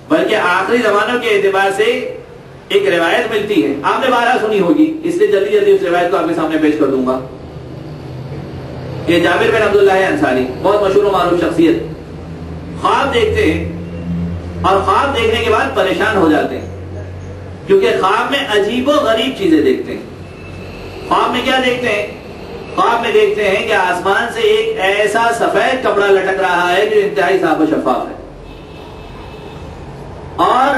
بلکہ آخری زمانوں کے اعتبار سے ایک روایت ملتی ہے، آپ نے بارہ سنی ہوگی، اس لیے جلدی جلدی اس روایت کو آپ کے سامنے پیش کر دوں گا، کہ جابر بن عبداللہ انصاری بہت مشہور و معروف شخصیت خواب دیکھتے ہیں اور خواب دیکھنے کے بعد پریشان ہو جاتے ہیں، کیونکہ خواب میں عجیب و غریب چیزیں دیکھتے ہیں۔ خواب میں کیا دیکھتے ہیں؟ خواب میں دیکھتے ہیں کہ آسمان سے ایک ایسا سفید کپڑا لٹک رہا ہے جو انتہائی صاف و شفاف ہے، اور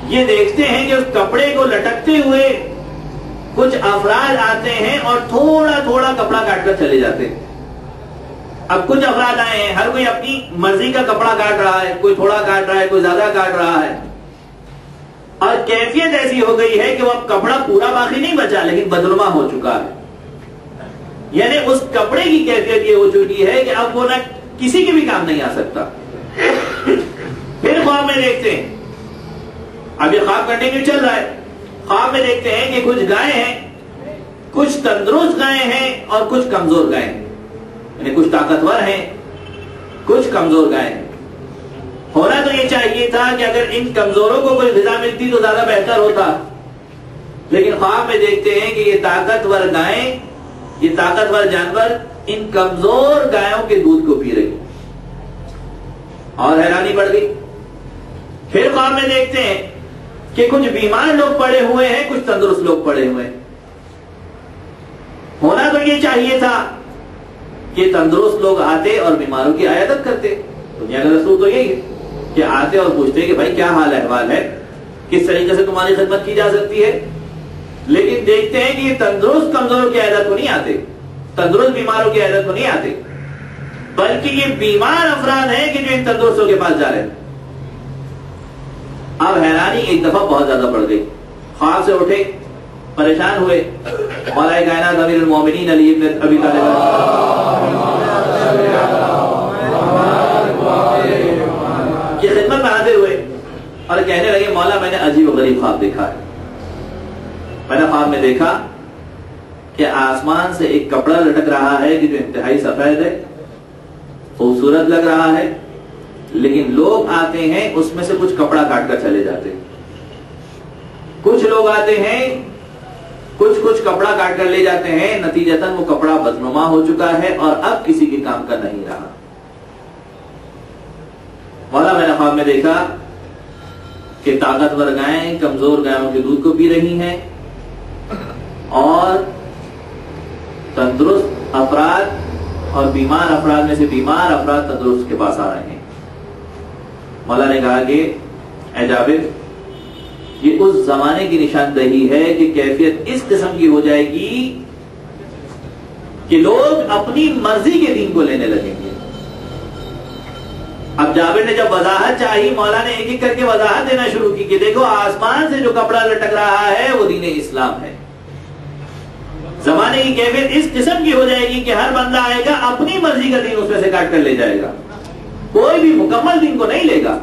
یہ دیکھتے ہیں کہ اس کپڑے کو لٹکتے ہوئے کچھ افراد آتے ہیں اور تھوڑا تھوڑا کپڑا کاٹ کر چلے جاتے ہیں۔ اب کچھ افراد آئے ہیں، ہر کوئی اپنی مرضی کا کپڑا کاٹ رہا ہے، کوئی تھوڑا کاٹ رہا ہے، کوئی زیادہ کاٹ رہا ہے، اور کیفیت ایسی ہو گئی ہے کہ وہ اب کپڑا پورا باقی نہیں بچا لیکن بدنما ہو چکا ہے، یعنی اس کپڑے کی کیفیت یہ ہو چکی ہے کہ اب وہ نہ کسی کے بھی کام نہیں آ سکتا۔ پھر خواب میں دیکھتے ہیں، اب یہ خواب کنٹینیو چل رہا ہے، خواب میں دیکھتے ہیں کہ کچھ گائے ہیں، کچھ تندرست گائے ہیں اور کچھ کمزور گائے ہیں، یعنی کچھ طاقتور ہیں کچھ کمزور گائے ہیں۔ ہونا تو یہ چاہیے تھا کہ اگر ان کمزوروں کو کوئی غذا ملتی تو زیادہ بہتر ہوتا، لیکن خواب میں دیکھتے ہیں کہ یہ طاقتور گائیں، یہ طاقتور جانور ان کمزور گایوں کے دودھ کو پی رہی، اور حیرانی بڑھ گئی۔ پھر خواب میں دیکھتے ہیں کہ کچھ بیمار لوگ پڑے ہوئے ہیں، کچھ تندرست لوگ پڑے ہوئے ہیں۔ ہونا تو یہ چاہیے تھا کہ تندرست لوگ آتے اور بیماروں کی عیادت کرتے، دنیا کا رسول تو یہی ہے کہ آتے اور پوچھتے کہ بھائی کیا حال احوال ہے، کس طریقے سے تمہاری خدمت کی جا سکتی ہے، لیکن دیکھتے ہیں کہ یہ تندرست کمزوروں کی عیادت کو نہیں آتے، تندرست بیماروں کی عیادت کو نہیں آتے، بلکہ یہ بیمار افراد ہیں کہ جو ان تندرستوں کے پاس جا رہے ہیں۔ اب حیرانی ایک دفعہ بہت زیادہ بڑھ گئی، خواب سے اٹھے، پریشان ہوئے، مولا کائنات امیر المومنین علی ابن ابی طالب کی خدمت میں حاضر ہوئے اور کہنے لگے مولا میں نے عجیب و غریب خواب دیکھا ہے۔ میں نے خواب میں دیکھا کہ آسمان سے ایک کپڑا لٹک رہا ہے جو انتہائی سفید ہے، خوبصورت لگ رہا ہے، لیکن لوگ آتے ہیں اس میں سے کچھ کپڑا کاٹ کر چلے جاتے ہیں، کچھ لوگ آتے ہیں کچھ کپڑا کاٹ کر لے جاتے ہیں، نتیجتاً وہ کپڑا بدنما ہو چکا ہے اور اب کسی کے کام کا نہیں رہا۔ مولا میں نے خواب میں دیکھا کہ طاقتور گائیں کمزور گایوں کے دودھ کو پی رہی ہیں اور تندرست افراد اور بیمار افراد میں سے بیمار افراد تندرست کے پاس آ رہے ہیں۔ مولا نے کہا کہ اے جابر، یہ اس زمانے کی نشاندہی ہے کہ کیفیت اس قسم کی ہو جائے گی کہ لوگ اپنی مرضی کے دین کو لینے لگیں گے۔ اب جابر نے جب وضاحت چاہی، مولا نے ایک ایک کر کے وضاحت دینا شروع کی کہ دیکھو آسمان سے جو کپڑا لٹک رہا ہے وہ دین اسلام ہے۔ زمانے کی کیفیت اس قسم کی ہو جائے گی کہ ہر بندہ آئے گا اپنی مرضی کا دین اس میں سے کاٹ کر لے جائے گا، کوئی بھی مکمل دین کو نہیں لے گا۔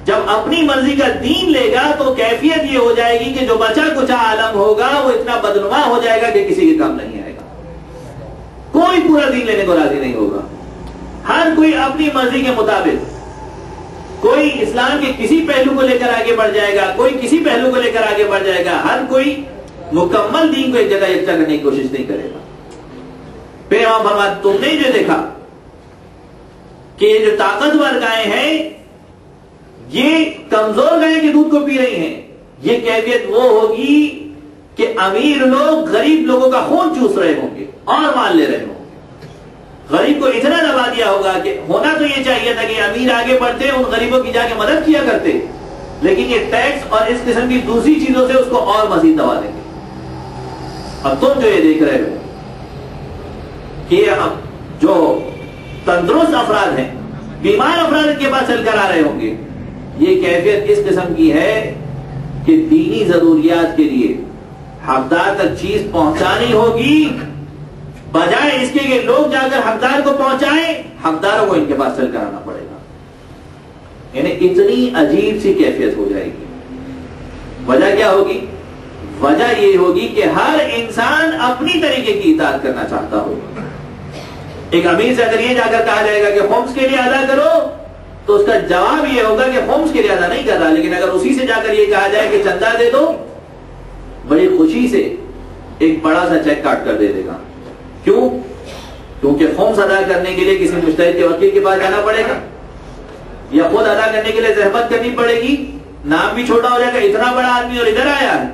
جب اپنی مرضی کا دین لے گا تو کیفیت یہ ہو جائے گی کہ جو بچا کچا عالم ہوگا وہ اتنا بدنما ہو جائے گا کہ کسی کے کام نہیں آئے گا، کوئی پورا دین لینے کو راضی نہیں ہوگا، ہر کوئی اپنی مرضی کے مطابق، کوئی اسلام کے کسی پہلو کو لے کر آگے بڑھ جائے گا، کوئی کسی پہلو کو لے کر آگے بڑھ جائے گا، ہر کوئی مکمل دین کو ایک جگہ یکجا کرنے کی کوشش نہیں کرے گا۔ پھر امام فرماتے تم نے جو دیکھا کہ یہ جو طاقتور گائیں ہیں یہ کمزور گائے کے دودھ کو پی رہی ہیں، یہ کیفیت وہ ہوگی کہ امیر لوگ غریب لوگوں کا خون چوس رہے ہوں گے اور مال لے رہے ہوں گے، غریب کو اتنا دبا دیا ہوگا کہ ہونا تو یہ چاہیے تھا کہ امیر آگے بڑھتے ان غریبوں کی جا کے مدد کیا کرتے، لیکن یہ ٹیکس اور اس قسم کی دوسری چیزوں سے اس کو اور مزید دبا دیں گے۔ اب تم جو یہ دیکھ رہے ہو کہ جو تندرست افراد ہیں بیمار افراد کے پاس چل کر آ رہے ہوں گے، یہ کیفیت اس قسم کی ہے کہ دینی ضروریات کے لیے حقدار تک چیز پہنچانی ہوگی، بجائے اس کے کہ لوگ جا کر حقدار کو پہنچائیں، حقداروں کو ان کے پاس چل کر آنا پڑے گا، یعنی اتنی عجیب سی کیفیت ہو جائے گی۔ وجہ کیا ہوگی؟ وجہ یہ ہوگی کہ ہر انسان اپنی طریقے کی اطاعت کرنا چاہتا ہوگا۔ ایک امیر سے اگر یہ جا کر کہا جائے گا کہ خمس کے لیے ادا کرو تو اس کا جواب یہ ہوگا کہ خمس کے لیے ادا نہیں کر رہا، لیکن اگر اسی سے جا کر یہ کہا جائے کہ چندہ دے دو، بڑی خوشی سے ایک بڑا سا چیک کاٹ کر دے دے گا۔ کیوں؟ کیونکہ خمس ادا کرنے کے لیے کسی مجتہد کے وکیل کے پاس جانا پڑے گا، یا خود ادا کرنے کے لیے زحمت کرنی پڑے گی، نام بھی چھوٹا ہو جائے گا، اتنا بڑا آدمی اور ادھر آیا ہے۔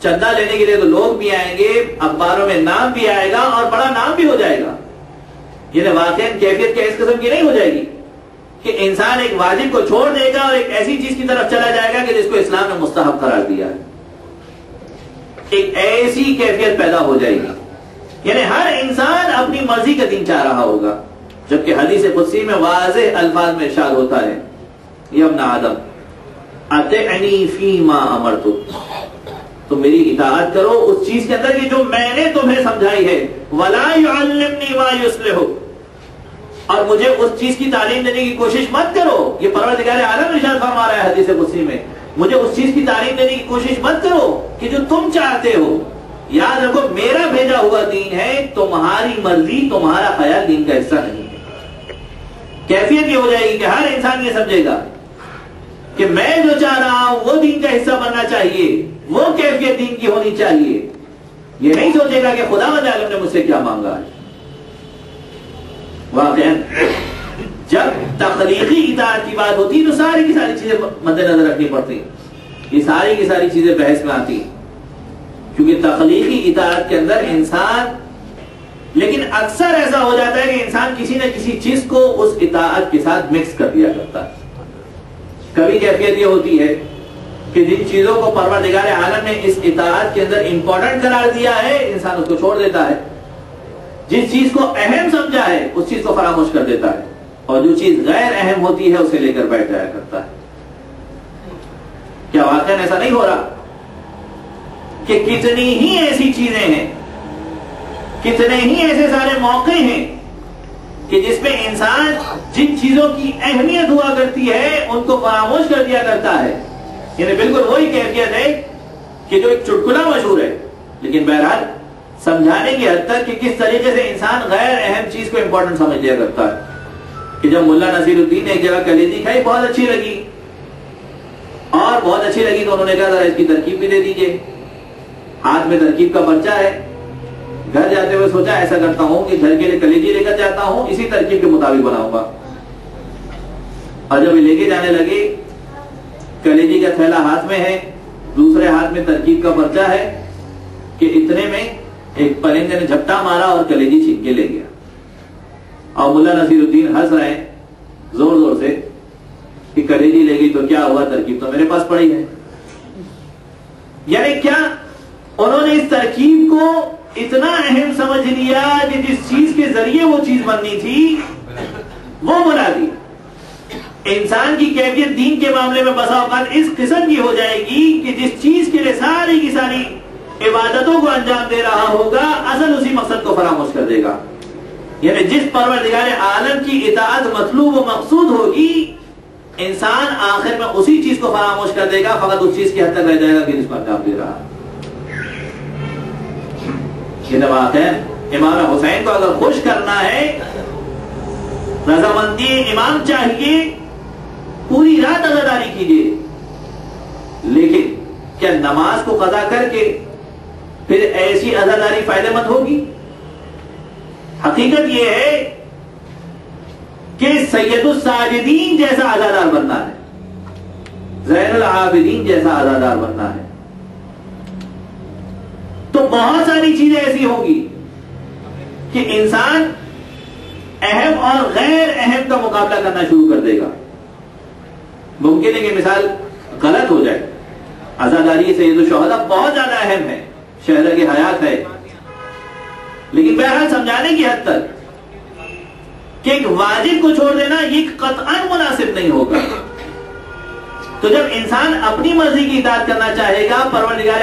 چندہ لینے کے لیے تو لوگ بھی آئیں گے، اخباروں میں نام بھی آئے گا اور بڑا نام بھی ہو جائے گا۔ یہ واقعاً کیفیت کیا اس قسم کی نہیں ہو جائے گی کہ انسان ایک واجب کو چھوڑ دے گا اور ایک ایسی چیز کی طرف چلا جائے گا کہ جس کو اسلام نے مستحب قرار دیا ہے۔ ایک ایسی کیفیت پیدا ہو جائے گی، یعنی ہر انسان اپنی مرضی کا دین چاہ رہا ہوگا، جبکہ حدیث قدسی میں واضح الفاظ میں ارشاد ہوتا ہے، یا ابن آدم اطعنی فیما امرتک، تم میری اطاعت کرو اس چیز کے اندر کہ جو میں نے تمہیں سمجھائی ہے، ولا يعلمنی ما یصلحک، اور مجھے اس چیز کی تعلیم دینے کی کوشش مت کرو۔ یہ پروردگار عالم ارشاد فرما رہا ہے حدیث قدسی میں، مجھے اس چیز کی تعلیم دینے کی کوشش مت کرو کہ جو تم چاہتے ہو۔ یاد رکھو میرا بھیجا ہوا دین ہے، تمہاری مرضی تمہارا خیال دین کا حصہ نہیں ہے۔ کیفیت یہ ہو جائے گی کہ ہر انسان یہ سمجھے گا کہ میں جو چاہ رہا ہوں وہ دین کا حصہ بننا چاہیے، وہ کیفیت دین کی ہونی چاہیے۔ یہ نہیں سوچے گا کہ خداوند عالم نے مجھ سے کیا مانگا ہے۔ واقعاً جب تخلیقی اطاعت کی بات ہوتی ہے تو ساری کی ساری چیزیں مد نظر رکھنی پڑتی ہیں، یہ ساری کی ساری چیزیں بحث میں آتی ہیں، کیونکہ تخلیقی اطاعت کے اندر انسان، لیکن اکثر ایسا ہو جاتا ہے کہ انسان کسی نہ کسی چیز کو اس اطاعت کے ساتھ مکس کر دیا کرتا ہے۔ کبھی کیفیت یہ ہوتی ہے کہ جن چیزوں کو پروردگار عالم نے اس اطاعت کے اندر امپورٹنٹ قرار دیا ہے انسان اس کو چھوڑ دیتا ہے، جس چیز کو اہم سمجھا ہے اس چیز کو فراموش کر دیتا ہے، اور جو چیز غیر اہم ہوتی ہے اسے لے کر بیٹھ جایا کرتا ہے۔ کیا واقعاً ایسا نہیں ہو رہا کہ کتنی ہی ایسی چیزیں ہیں، کتنے ہی ایسے سارے موقع ہیں کہ جس میں انسان جن چیزوں کی اہمیت ہوا کرتی ہے ان کو فراموش کر دیا کرتا ہے۔ یعنی بالکل وہی کیفیت ہے کہ جو ایک چٹکلا مشہور ہے، لیکن بہرحال سمجھانے کی حد تک کہ کس طریقے سے انسان غیر اہم چیز کو امپورٹنٹ سمجھ لیا کرتا ہے۔ کہ جب ملا نصیر الدین نے ایک جگہ کلیجی کھائی، بہت اچھی لگی، اور بہت اچھی لگی تو انہوں نے کہا ذرا اس کی ترکیب بھی دے دیجئے۔ ہاتھ میں ترکیب کا پرچہ ہے، گھر جاتے ہوئے سوچا ایسا کرتا ہوں کہ گھر کے لیے کلیجی لے کر جاتا ہوں، اسی ترکیب کے مطابق بناؤں گا۔ اور جب یہ لے کے جانے لگے، کلیجی کا تھیلا ہاتھ میں ہے، دوسرے ہاتھ میں ترکیب کا پرچہ ہے، کہ اتنے میں ایک پرندے نے جھپٹا مارا اور کلیجی چھین کے لے گیا۔ اور ملا نصیر الدین ہنس رہے ہیں زور زور سے کہ کلیجی لے گئی تو کیا ہوا، ترکیب تو میرے پاس پڑی ہے۔ یعنی کیا انہوں نے اس ترکیب کو اتنا اہم سمجھ لیا کہ جس چیز کے ذریعے وہ چیز بننی تھی وہ بنا دی۔ انسان کی کیفیت دین کے معاملے میں بسا اوقات اس قسم کی ہو جائے گی کہ جس چیز کے لیے ساری کی ساری عبادتوں کو انجام دے رہا ہوگا اصل اسی مقصد کو فراموش کر دے گا۔ یعنی جس پروردگار عالم کی اطاعت مطلوب و مقصود ہوگی، انسان آخر میں اسی چیز کو فراموش کر دے گا، فقط اس چیز کی حد تک رہ جائے گا کہ جس کو انجام دے رہا ہے۔ یہ بات ہے، امام حسین کو اگر خوش کرنا ہے، رضامندی امام چاہیے، پوری رات عزاداری کیجیے، لیکن کیا نماز کو قضا کر کے پھر ایسی عزاداری فائدہ مند ہوگی؟ حقیقت یہ ہے کہ سید الساجدین جیسا عزادار بننا ہے، زین العابدین جیسا عزادار بننا ہے، تو بہت ساری چیزیں ایسی ہوں گی کہ انسان اہم اور غیر اہم کا مقابلہ کرنا شروع کر دے گا۔ ممکن ہے کہ مثال غلط ہو جائے، عزاداری سید الشہداء بہت زیادہ اہم ہے، شہداء کی حیات ہے، لیکن بہرحال سمجھانے کی حد تک کہ ایک واجب کو چھوڑ دینا یہ قطعاً مناسب نہیں ہوگا۔ تو جب انسان اپنی مرضی کی اطاعت کرنا چاہے گا، پروردگار